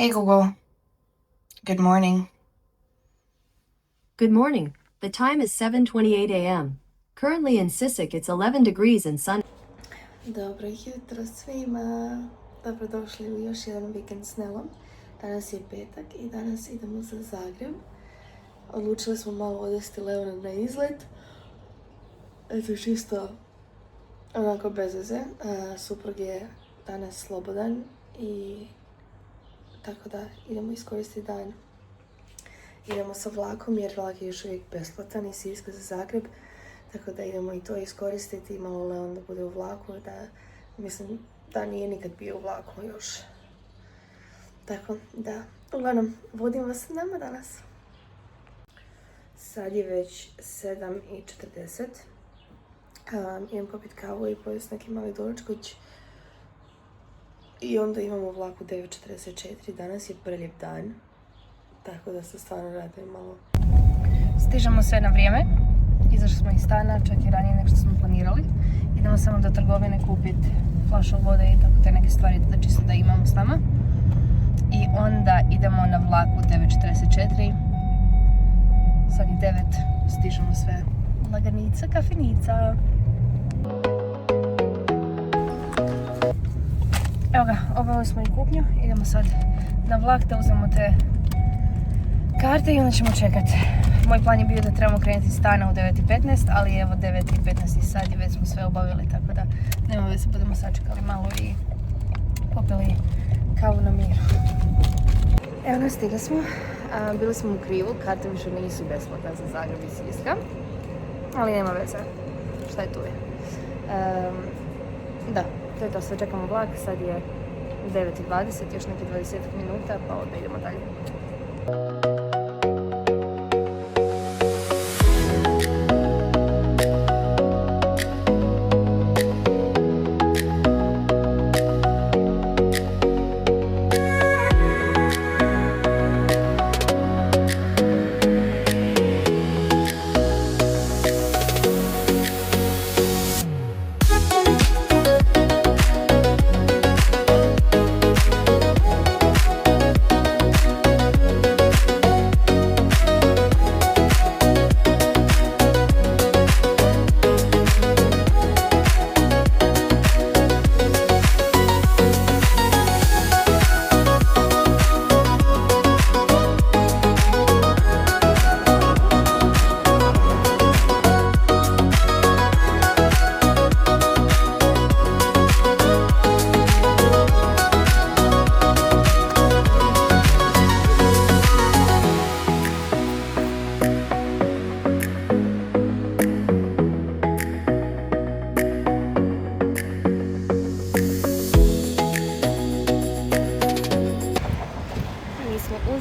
Hey Google, good morning. Good morning. The time is 7:28 a.m. Currently in Sisak, it's 11 degrees and sun. Dobro jutro svima. Dobrodošli u još jedan vikend s Nelom. Danas je petak i danas idemo za Zagreb. Odlučili smo malo odvesti Leona na izlet. Eto, čisto onako bez veze. Suprug je danas slobodan i tako da idemo iskoristiti dan. Idemo sa vlakom jer vlak je još uvijek besplatan iz Siska za Zagreb. Tako da idemo i to iskoristiti, malo Leon da bude u vlaku, da mislim da nije nikad bio u vlaku još. Tako da, uglavnom, vodim vas s nama danas. Sad je već 7:40. Idem popit kavu i pojesti neki mali doručkoć. I onda imamo u vlaku 9:44. Danas je prelijep dan. Tako da se stvarno radujem malo. Stižemo sve na vrijeme. Izašli smo iz stana, čak i ranije nego što smo planirali. Idemo samo do trgovine kupiti flašu vode i tako te neke stvari da čisto da imamo s nama. I onda idemo na vlaku 9:44. Sad je 9, stižemo sve. Laganica, kafenica. Evo ga, obavili smo i kupnju. Idemo sad na vlak da uzmemo te karte i onda ćemo čekati. Moj plan je bio da trebamo krenuti iz stana u 9:15, ali evo 9:15 sad i već smo sve obavili, tako da nema veze, budemo sačekali malo i popili kavu na miru. Evo nas, stigli smo. Bili smo u krivu, karte više nisu besplatne za Zagreb i Siska, ali nema veze, šta je tu je. Da, to je to, sve čekamo vlak, sad je 9:20, još neki 20 minuta, pa onda idemo dalje.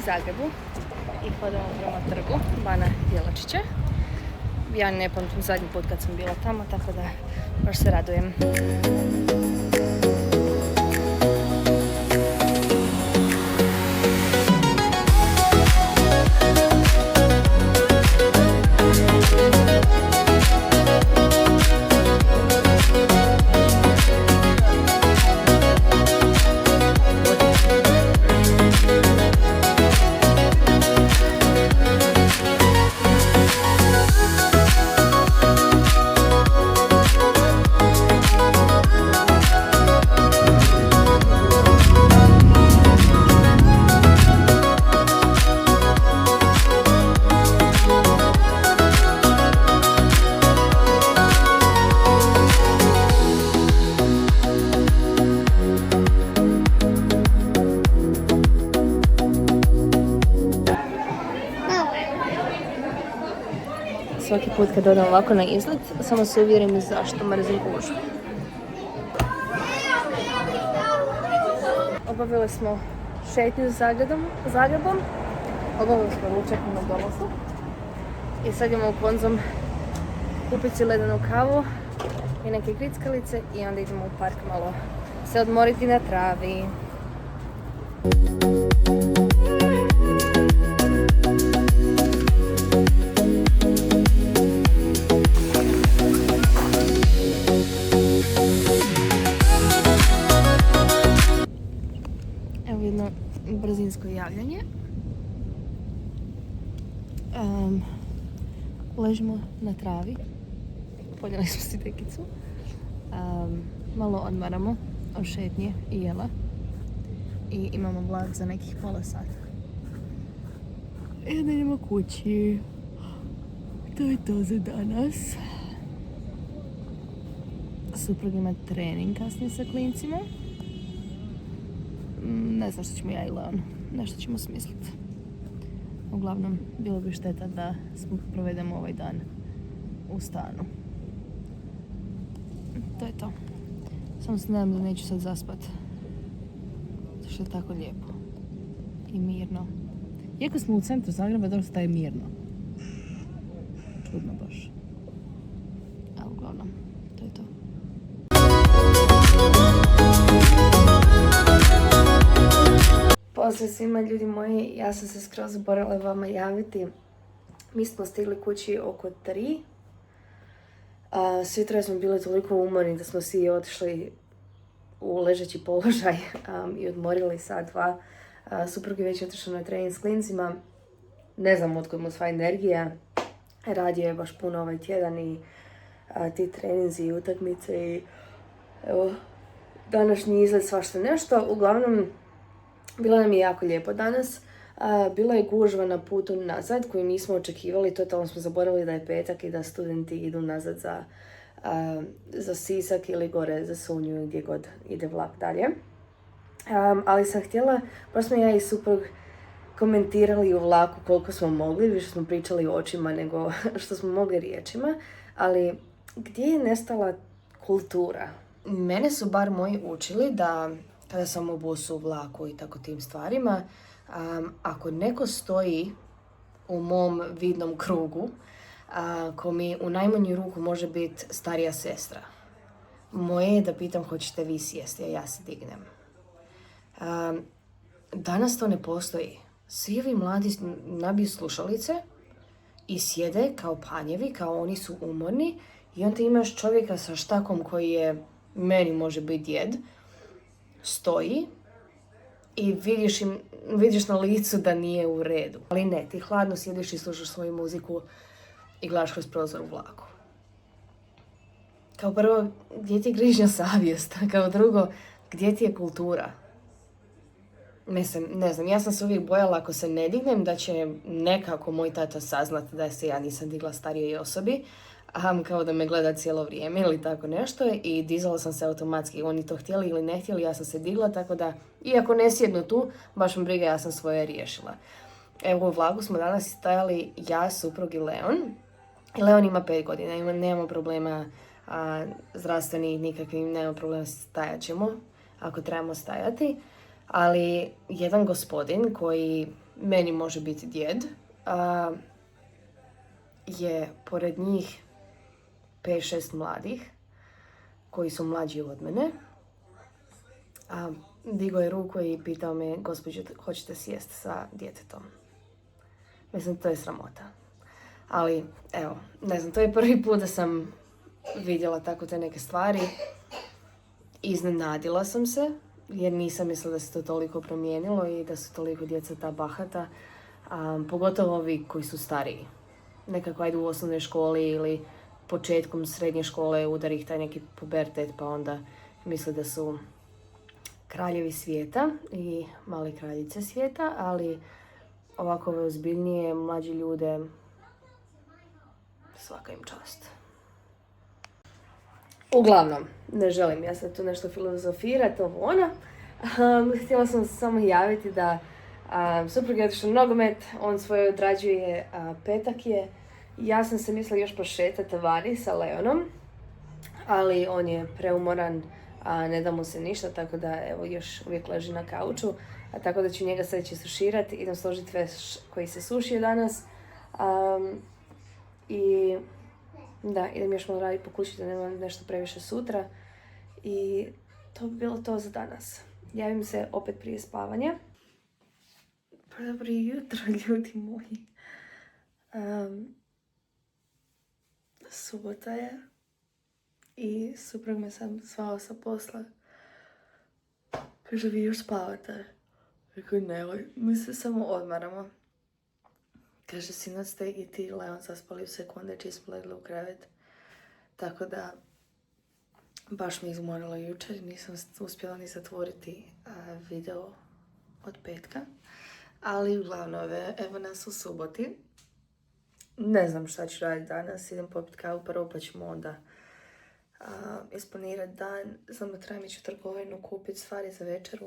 Zagrebu i hodamo prema trgu Bana Jelačića. Ja ne pamtim zadnji put kad sam bila tamo, tako da baš se radujem. Svaki put kad odem ovako na izlet, samo se uvjerim zašto mrzim gužvu. Obavili smo šetnju za Zagrebom, obavili smo ručak na McDonald'su i sad idemo u Konzum kupiti si ledenu kavu i neke grickalice i onda idemo u park malo se odmoriti na travi. brzinsko javljanje. Ležimo na travi. Podjeli smo si tekicu. Malo odmaramo od šetnje i jela. I imamo vlak za nekih pola sata. I da idemo kući. To je to za danas. Suprug ima trening kasnije sa klincima. Ne znam što ćemo ja i Leon. Nešto ćemo smisliti. Uglavnom, bilo bi šteta da provedemo ovaj dan u stanu. To je to. Samo se nadam da neću sad zaspat. To što je tako lijepo. I mirno. Iako smo u centru Zagreba, dosta je mirno. Čudno baš. Ali uglavnom, to je to. Pozdrav svima ljudi moji, ja sam se skroz zaboravila vama javiti. Mi smo stigli kući oko 3. Svi troje smo bili toliko umorni da smo svi otišli u ležeći položaj i odmorili sat, dva. Suprug je već otišao na trening s klincima. Ne znam otkud mu sva energija. Radio je baš puno ovaj tjedan i ti treninzi i utakmice i evo, današnji izgled svašta nešto. Uglavnom, bilo nam je jako lijepo danas. Bila je gužva na putu nazad koju nismo očekivali. Totalno smo zaboravili da je petak i da studenti idu nazad za Sisak ili gore za Sunju gdje god ide vlak dalje. Ali sam htjela, baš smo ja i suprug komentirali u vlaku koliko smo mogli, više smo pričali očima nego što smo mogli riječima, ali gdje je nestala kultura? Mene su bar moji učili da kada sam u busu, vlaku i tako tim stvarima, ako neko stoji u mom vidnom krugu, ko mi u najmanju ruku može biti starija sestra, moje je da pitam hoćete vi sjesti, a ja se dignem. Danas to ne postoji. Svi ovi mladi nabiju slušalice i sjede kao panjevi, kao oni su umorni i onda imaš čovjeka sa štakom koji je, meni može biti djed, stoji i vidiš na licu da nije u redu. Ali ne, ti hladno sjediš i slušaš svoju muziku i gledaš kroz prozor u vlaku. Kao prvo, gdje ti je grižnja savjest? Kao drugo, gdje ti je kultura? Mislim, ne znam, ja sam se uvijek bojala ako se ne dignem da će nekako moj tata saznat da se ja nisam digla starijoj osobi, kao da me gleda cijelo vrijeme ili tako nešto i dizala sam se automatski. Oni to htjeli ili ne htjeli, ja sam se digla, tako da, iako ne sjednu tu, baš me briga, ja sam svoje riješila. Evo u vlaku smo danas stajali ja, suprug i Leon. Leon ima 5 godina, nemamo problema zdravstvenih nikakvim, nemamo problema, stajat ćemo ako trebamo stajati. Ali jedan gospodin koji meni može biti djed, je pored njih 5-6 mladih koji su mlađi od mene. Digao je ruku i pitao me, gospođo, hoćete sjesti sa djetetom? Mislim, to je sramota. Ali, evo, ne znam, to je prvi put da sam vidjela tako te neke stvari. Iznenadila sam se, jer nisam mislila da se to toliko promijenilo i da su toliko djeca ta bahata. Pogotovo ovi koji su stariji. Nekako ajde u osnovnoj školi ili početkom srednje škole udari ih taj neki pubertet, pa onda misle da su kraljevi svijeta i mali kraljice svijeta, ali ovako ozbiljnije mlađi ljude, svaka im čast. Uglavnom, ne želim ja sad tu nešto filozofirati, ovo ono. Htjela sam samo javiti da suprug je otišao nogomet, on svoje odrađuje, petak je. Ja sam se mislila još prošetati vani sa Leonom, ali on je preumoran, ne da mu se ništa, tako da evo još uvijek leži na kauču, tako da ću njega sad će suširati, idem složiti veš koji se sušio danas i da, idem još malo raditi po kući da nemam nešto previše sutra i to bi bilo to za danas. Javim se opet prije spavanja. Dobro jutro, ljudi moji. Subota je i suprug me sam zvao sa posla. Kaže, vi još spavate? Rekao, nemoj, mi se samo odmaramo. Kaže, sinoć ste i ti Leon zaspali u sekunde čiji smo legli u krevet. Tako da, baš mi izmorila jučer, nisam uspjela ni zatvoriti video od petka. Ali uglavnom, evo nas u suboti. Ne znam šta ću raditi danas, idem popiti kavu prvo pa ćemo onda isplanirati dan. Znam da trebam ići u trgovinu, kupiti stvari za večeru.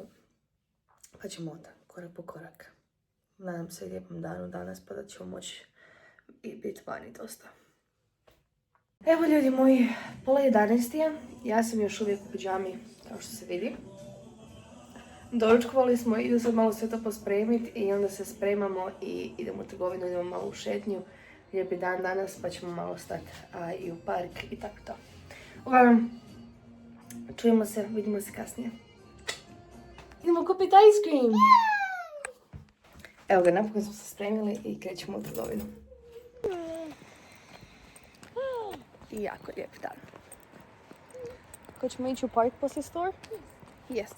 Pa ćemo onda, korak po korak. Nadam se lijepom danu danas pa da ćemo moći i biti vani dosta. Evo ljudi moji, 10:30 je. Ja sam još uvijek u pidžami, kao što se vidi. Doručkovali smo, idu sad malo sve to pospremiti i onda se spremamo i idemo u trgovinu, idemo malo u šetnju. Lijepi dan danas pa ćemo malo stati i u park i tako to. Uglavnom, čujemo se, vidimo se kasnije. Idemo kupiti ice cream! Evo ga, napokon smo se spremili i krećemo u trgovinu. I jako lijep dan. Ko ćemo ići u park poslije store? Yes.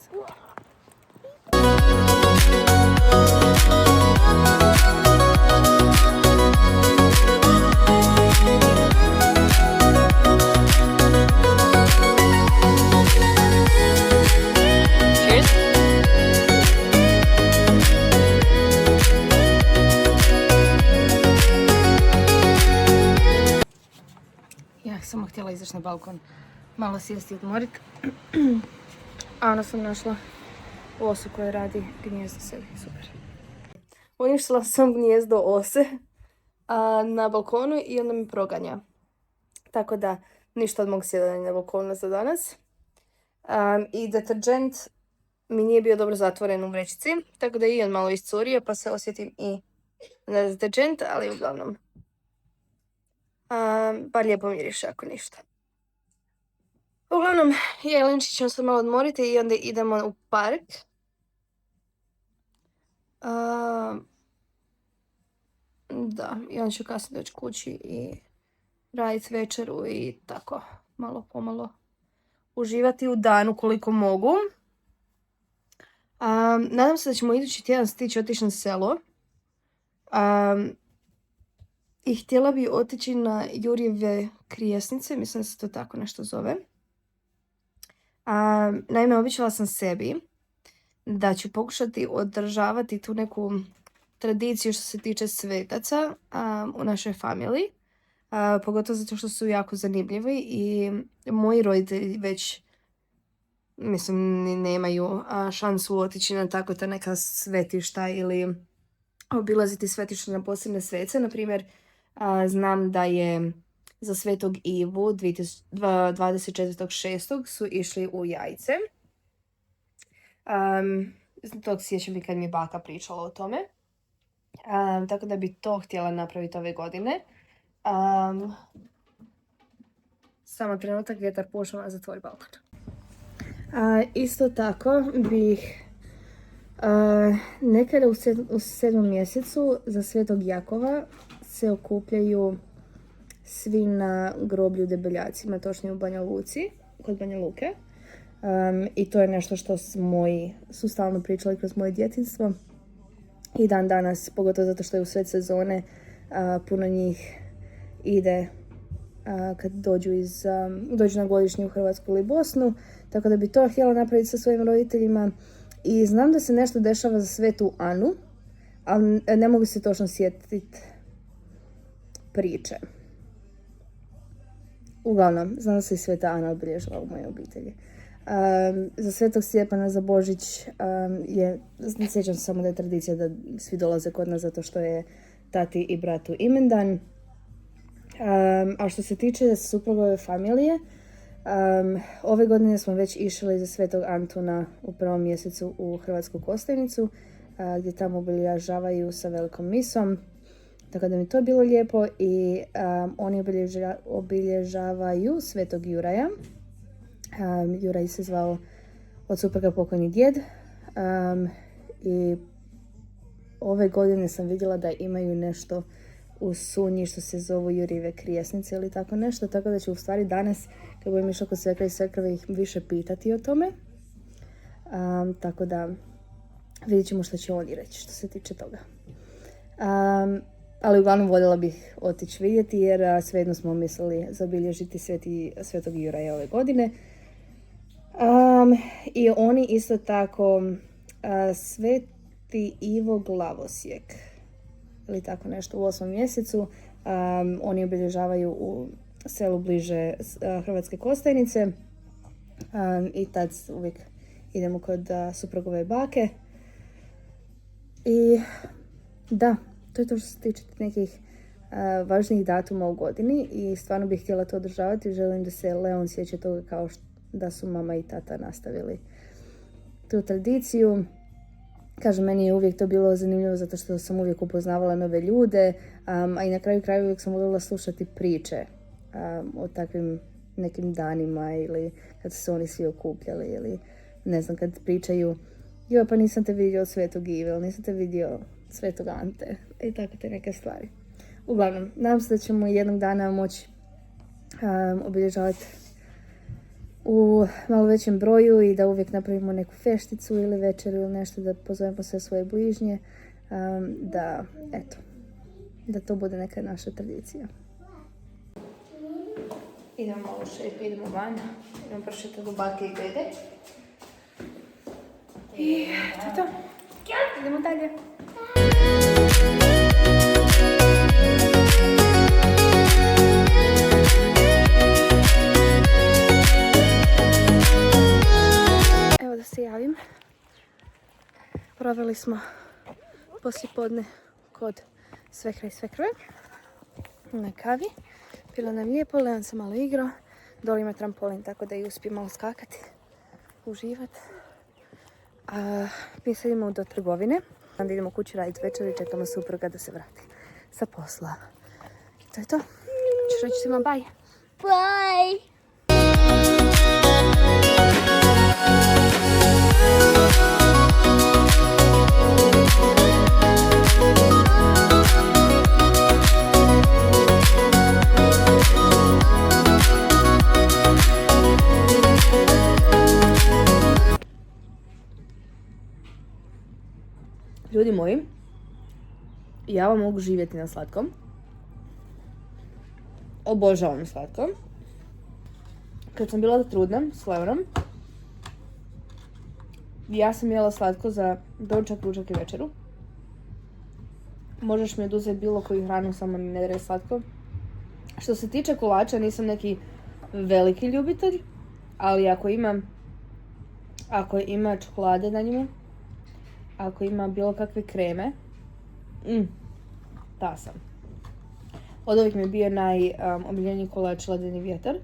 Ja sam htjela izaći na balkon, malo sjesti i odmoriti. A onda sam našla osu koja radi gnijezdo sebi, super. Uništila sam gnijezdo ose na balkonu i onda mi proganja. Tako da ništa od mog sjedanja na balkonu za danas. I deterđent mi nije bio dobro zatvoren u vrećici, tako da je i on malo iscurio pa se osjetim i na deterđent, ali uglavnom. Bar lijepo miriše ako ništa. Uglavnom, ja i Linči ćemo se malo odmoriti i onda idemo u park. Da, i onda ću kasnije doći kući i raditi večeru i tako malo pomalo uživati u danu koliko mogu. Nadam se da ćemo idući tjedan stići otići na selo. I htjela bi otići na Jurijeve krijesnice, mislim da se to tako nešto zove. Naime, obećala sam sebi da ću pokušati održavati tu neku tradiciju što se tiče svetaca u našoj familiji. Pogotovo zato što su jako zanimljivi i moji roditelji već, mislim, nemaju šansu otići na tako ta neka svetišta ili obilaziti svetišta na posebne svece. Naprimjer, znam da je za Svetog Ivu 24.6. su išli u Jajce. Tog sjećam i kad mi je baka pričala o tome. Tako da bi to htjela napraviti ove godine. Samo trenutak, vjetar pušao, a zatvori balkon. Isto tako bih nekada u 7. mjesecu za Svetog Jakova se okupljaju svi na groblju Debeljacima, točnije u Banja Luci, kod Banja Luke. I to je nešto što moji su stalno pričali kroz moje djetinjstvo. I dan danas, pogotovo zato što je u sred sezone, puno njih ide kad dođu na godišnji u Hrvatsku ili Bosnu. Tako da bi to htjela napraviti sa svojim roditeljima. I znam da se nešto dešava za Svetu Anu, ali ne mogu se točno sjetiti priče. Uglavnom, znam da se i Sveta Ana obilježila u mojoj obitelji. Za Svetog Stjepana, za Božić, sjećam se samo da je tradicija da svi dolaze kod nas zato što je tati i bratu imendan. A što se tiče suprugove familije, ove godine smo već išli za Svetog Antuna u 1. mjesecu u Hrvatsku Kostajnicu, gdje tamo obilježavaju sa velikom misom. Tako da mi to bilo lijepo i oni obilježavaju Svetog Juraja. Juraj se zvao od supruga pokojni djed. I ove godine sam vidjela da imaju nešto u Sunji što se zovu Jurijeve krijesnice ili tako nešto. Tako da ću u stvari danas, kad budem išla kod svekra i svekrve, ih više pitati o tome. Tako da Vidjet ćemo što će oni reći što se tiče toga. Ali uglavnom voljela bih otići vidjeti jer svejedno smo mislili zabilježiti Svetog Juraja ove godine. I oni isto tako Sveti Ivo Glavosjek ili tako nešto u 8. mjesecu. Oni obilježavaju u selu bliže Hrvatske Kostajnice i tad uvijek idemo kod suprugove bake. I da, to je to što se tiče nekih važnijih datuma u godini i stvarno bih htjela to održavati. Želim da se Leon sjeća toga kao da su mama i tata nastavili tu tradiciju. Kažem, meni je uvijek to bilo zanimljivo zato što sam uvijek upoznavala nove ljude, a i na kraju krajeva uvijek sam voljela slušati priče o takvim nekim danima ili kad su se oni svi okupljali ili ne znam, kad pričaju joj, pa nisam te vidio od Svetog Ive, ili nisam te vidio Svetog Ante i tako te neke stvari. Uglavnom, nadam se da ćemo jednog dana moći obilježavati u malo većem broju i da uvijek napravimo neku fešticu ili večeru ili nešto, da pozovemo sve svoje bližnje, da to bude neka naša tradicija. Idemo malo šetati, idemo van, idemo prošetati do bake i dede. I to je to. Idemo dalje. Evo da se javim. Proveli smo poslijepodne kod svekra i svekrve na kavi. Bilo nam lijepo, Leon se malo igrao. Dole ima trampolin tako da i uspije malo skakati, uživati. Mi sad idemo do trgovine. Onda idemo kući raditi večer i čekamo supruga da se vrati sa posla. To je to. Ćeš reći svima bye. Bye! Ljudi moji, ja vam mogu živjeti na slatkom. Obožavam slatko. Kad sam bila trudna s Leonom, ja sam jela slatko za doručak, ručak i večeru. Možeš mi oduzeti bilo koju hranu, samo mi ne daj slatko. Što se tiče kolača, nisam neki veliki ljubitelj, ali ako ima čokolade na njemu, ako ima bilo kakve kreme, ta sam. Od ovih mi je bio najomiljeniji kolač ledeni vjetar.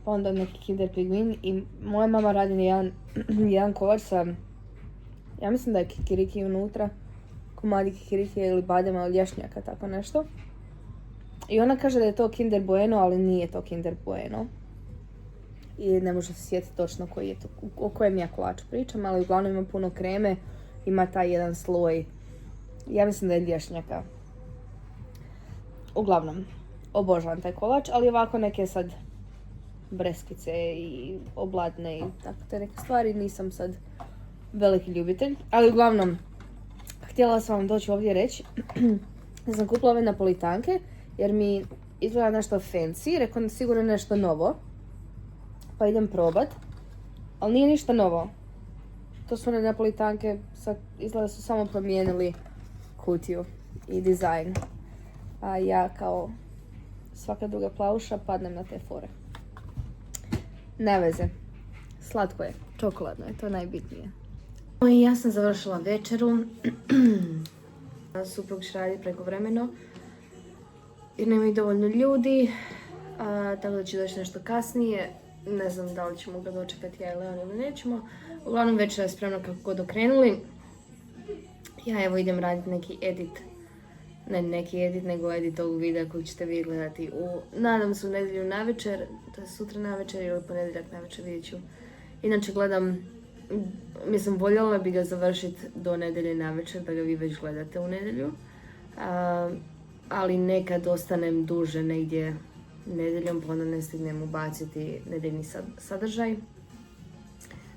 Pa onda neki Kinder Pingvin i moja mama radi jedan kolač sa, ja mislim da je kikiriki unutra, komadi kikiriki ili badema ili lješnjaka, tako nešto. I ona kaže da je to Kinder Bueno, ali nije to Kinder Bueno. I ne može se sjetiti točno o kojem ja kolaču pričam, ali uglavnom ima puno kreme, ima taj jedan sloj, ja mislim da je lješnjaka. Uglavnom, obožavam taj kolač, ali ovako neke sad breskice i obladne i tako te neke stvari, nisam sad veliki ljubitelj. Ali uglavnom, htjela sam vam doći ovdje reći da sam kupila ove napolitanke, jer mi izgleda nešto fancy, rekao da sigurno nešto novo. Pa idem probat, ali nije ništa novo. To su one napolitanke, izgleda su samo promijenili kutiju i dizajn. A ja kao svaka druga plavuša padnem na te fore. Ne veze, slatko je, čokoladno je, to je najbitnije. I ja sam završila večeru. Suprug će raditi prekovremeno jer nema i dovoljno ljudi, tako da će doći nešto kasnije. Ne znam da li ćemo ga dočekati ja i Leon ili nećemo. Uglavnom večera je spremno kako god okrenuli. Ja evo idem raditi neki edit. Ne neki edit, nego edit ovog videa koji ćete vi gledati nadam se u nedjelju navečer, to je sutra navečer ili ponedjeljak navečer, vidjet ću. Inače gledam, voljela bi ga završiti do nedjelje navečer, da ga vi već gledate u nedjelju. Ali nekad ostanem duže negdje nedjeljom, pa onda ne stignem ubaciti nedjeljni sadržaj.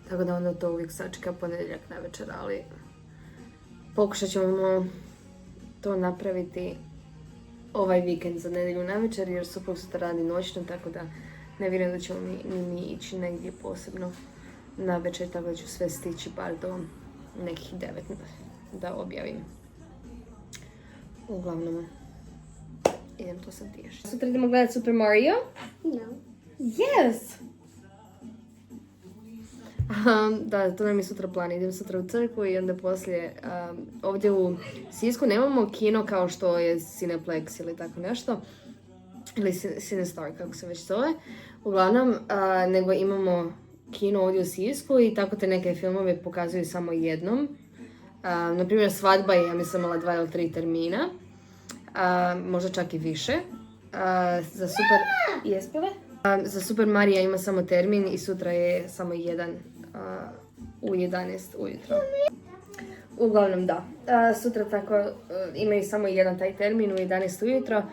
Tako da onda to uvijek sačeka ponedjeljak navečer, ali pokušat ćemo to napraviti ovaj vikend za nedjelju navečer, jer suprug sutra radi noćno, tako da ne vjerujem da ćemo mi ići negdje posebno navečer, tako da ću sve stići bar do nekih 9 da objavim. Uglavnom, idem to sad tiješiti. Sutra idemo gledati Super Mario? No. Yes! Da, to nam je sutra plan. Idem sutra u crkvu i onda poslije ovdje u Sisku nemamo kino kao što je Cineplex ili tako nešto. Ili Cinestar, kako se već zove. Uglavnom, nego imamo kino ovdje u Sisku i tako te neke filmove pokazuju samo jednom. Naprimjer, Svadba je, ja mislim, imala 2 ili 3 termina. Možda čak i više. Za Super... Jespile? Za Super Mario ima samo termin i sutra je samo jedan u 11 ujutro. Uglavnom da. Sutra tako imaju samo jedan taj termin u 11 ujutro.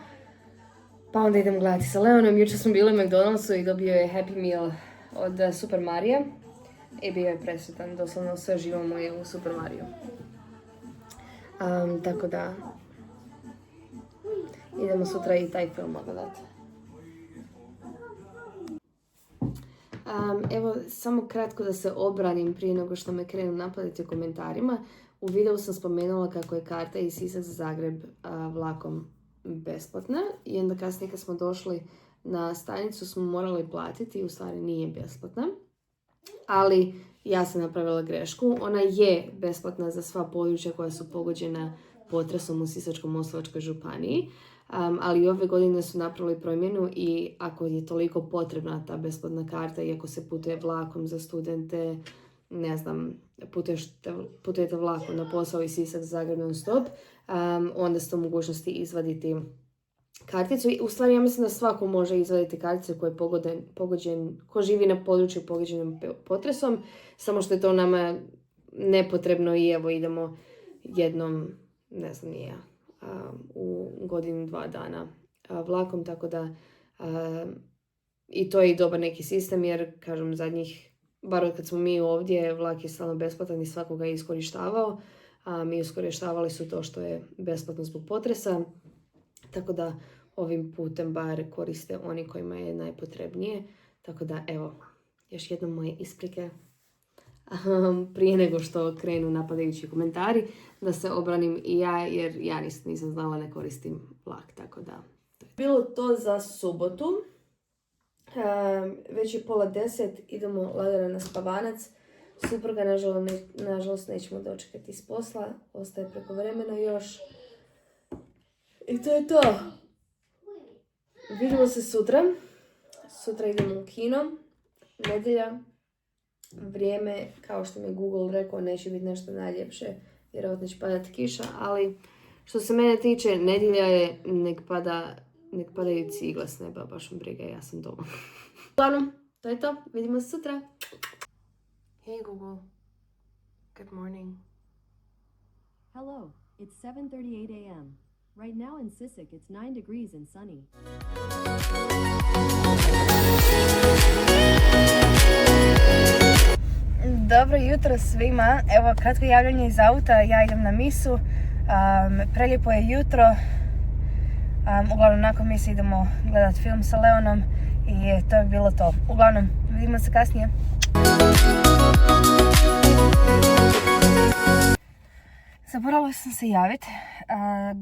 Pa onda idem gledati sa Leonom. Jučer smo bili u McDonald'su i dobio je Happy Meal od Super Marija. I bio je presretan. Doslovno sve živo mu je u Super Mariju. Tako da idemo sutra i taj film gledati. Evo, samo kratko da se obranim prije nego što me krenu napadati u komentarima. U videu sam spomenula kako je karta iz Sisak za Zagreb vlakom besplatna i onda kasnije kad smo došli na stanicu smo morali platiti i u stvari nije besplatna. Ali ja sam napravila grešku. Ona je besplatna za sva područja koja su pogođena potresom u Sisačko-moslavačkoj županiji. Ali ove godine su napravili promjenu i ako je toliko potrebna ta besplatna karta i ako se putuje vlakom za studente, ne znam, putujete vlakom na posao iz Sisak za Zagreb non stop, onda ste u mogućnosti izvaditi karticu. I u stvari ja mislim da svako može izvaditi karticu koji je pogođen, ko živi na području pogođenom potresom, samo što je to nama nepotrebno i evo idemo jednom, ne znam nije, u godinu 2 dana vlakom, tako da i to je i dobar neki sistem jer, kažem, zadnjih, bar od kad smo mi ovdje, vlak je stalno besplatan i svakoga je iskorištavao. Mi iskorištavali su to što je besplatno zbog potresa, tako da ovim putem bar koriste oni kojima je najpotrebnije. Tako da, evo, još jednom moje isprike. Prije nego što krenu napadajući komentari, da se obranim i ja, jer ja nisam znala, ne koristim vlak, tako da. Bilo to za subotu. Već je 9:30, idemo lagano na spavanac. Supruga, nažalost, nećemo dočekati iz posla, ostaje prekovremeno još. I to je to. Vidimo se sutra. Sutra idemo u kino. Nedjelja. Vrijeme, kao što mi Google rekao, neće biti nešto najljepše, vjerojatno će padati kiša, ali što se mene tiče, nedjelja je, nek padaju cigle s neba, baš mi briga, ja sam doma. Uglavnom, to je to, vidimo se sutra. Hey Google, good morning. Hello, it's 7:38 a.m. Right now in Sisak it's 9 degrees and sunny. Dobro jutro svima, evo kratko javljanje iz auta, ja idem na misu, prelijepo je jutro, uglavnom nakon mise idemo gledati film sa Leonom i to je bilo to. Uglavnom, vidimo se kasnije. Zaboravila sam se javiti,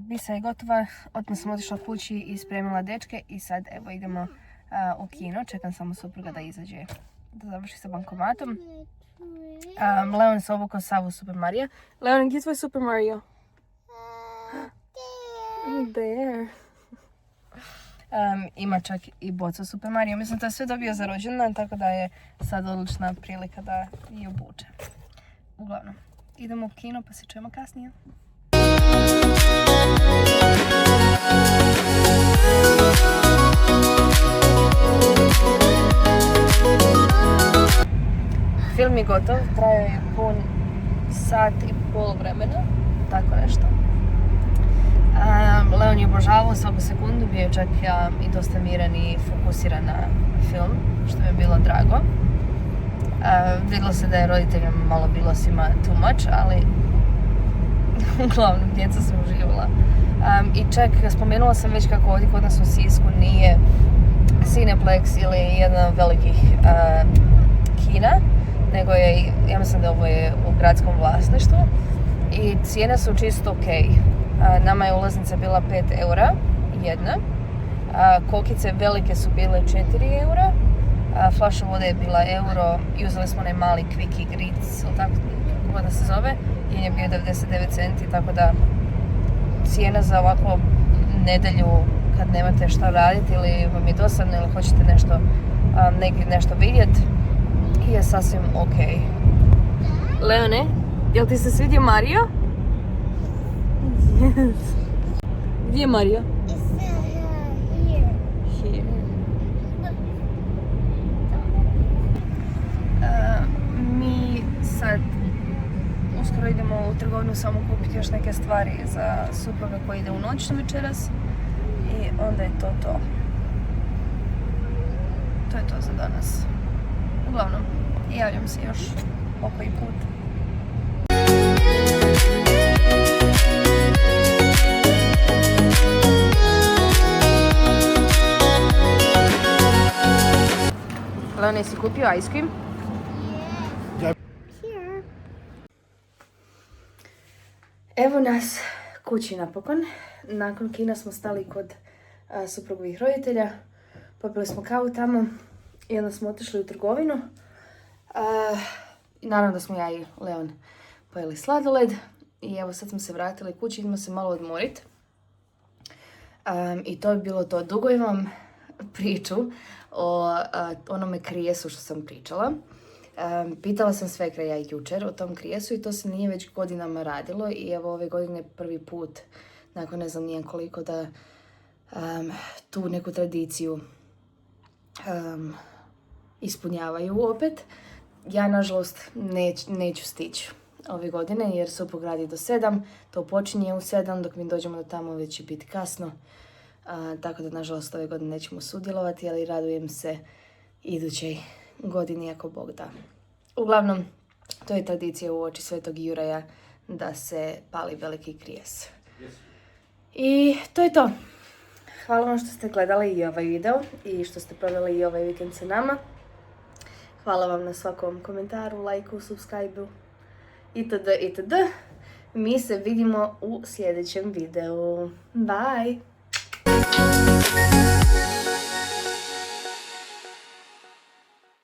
misa je gotova, odmah sam otišla kući i spremila dečke i sad evo idemo u kino, čekam samo supruga da izađe, da završi sa bankomatom. Leon se obukao sav u Super Mario. Leon, gdje je tvoj Super Mario? There. Ima čak i bocu Super Mario. Mislim da je sve dobio za rođendan, tako da je sad odlična prilika da i obuče. Uglavnom, idemo u kino pa se čujemo kasnije. Film je gotov, trajao je pun 1.5 sata vremena, tako nešto. Leon je obožavao svaku sekundu, bio je čak i dosta miran i fokusiran na film, što mi je bilo drago. Vidjelo se da je roditeljima malo bilo svima too much, ali uglavnom djeca se uživala. I čak spomenula sam već kako ovdje kod nas u Sisku nije Cineplex ili jedan od velikih kina, nego je, ja mislim da ovo je u gradskom vlasništvu i cijene su čisto ok. Nama je ulaznica bila 5 eura jedna, kokice velike su bile 4 eura, flaša vode je bila euro i uzeli smo onaj mali Quickie Grits, ili tako kako da se zove, i je bio 99 centi, tako da cijena za ovako nedjelju kad nemate šta raditi ili vam je dosadno ili hoćete nešto, negdje nešto vidjeti, je sasvim ok. Leone, jel ti se svidio Mario? Yes. Gdje je Mario? Here. Mi sad uskoro idemo u trgovinu samo kupiti još neke stvari za supruga koji ide u noćnu večeras i onda je to to. To je to za danas. Uglavnom, javljam se još pokoji put. Leone, si kupio ice cream? Evo nas kući napokon. Nakon kina smo stali kod suprugovih roditelja. Popili smo kavu tamo i onda smo otišli u trgovinu. Naravno da smo ja i Leon pojeli sladoled. I evo sad smo se vratili kući, idemo se malo odmoriti. I to je bilo to. Dugo imam priču o onome krijesu što sam pričala. Pitala sam svekra ja i jučer o tom krijesu i to se nije već godinama radilo i evo ove godine prvi put, nakon ne znam nijem koliko, da tu neku tradiciju ispunjavaju opet. Ja nažalost neću stići ove godine jer suprug radi do 7, to počinje u 7, dok mi dođemo do tamo već će biti kasno. Tako da nažalost ove godine nećemo sudjelovati, ali radujem se idućoj godini ako Bog da. Uglavnom, to je tradicija u oči Svetog Juraja da se pali veliki krijes. I to je to. Hvala vam što ste gledali i ovaj video i što ste proveli i ovaj vikend sa nama. Hvala vam na svakom komentaru, lajku, subscribe-u itd. Mi se vidimo u sljedećem videu. Bye!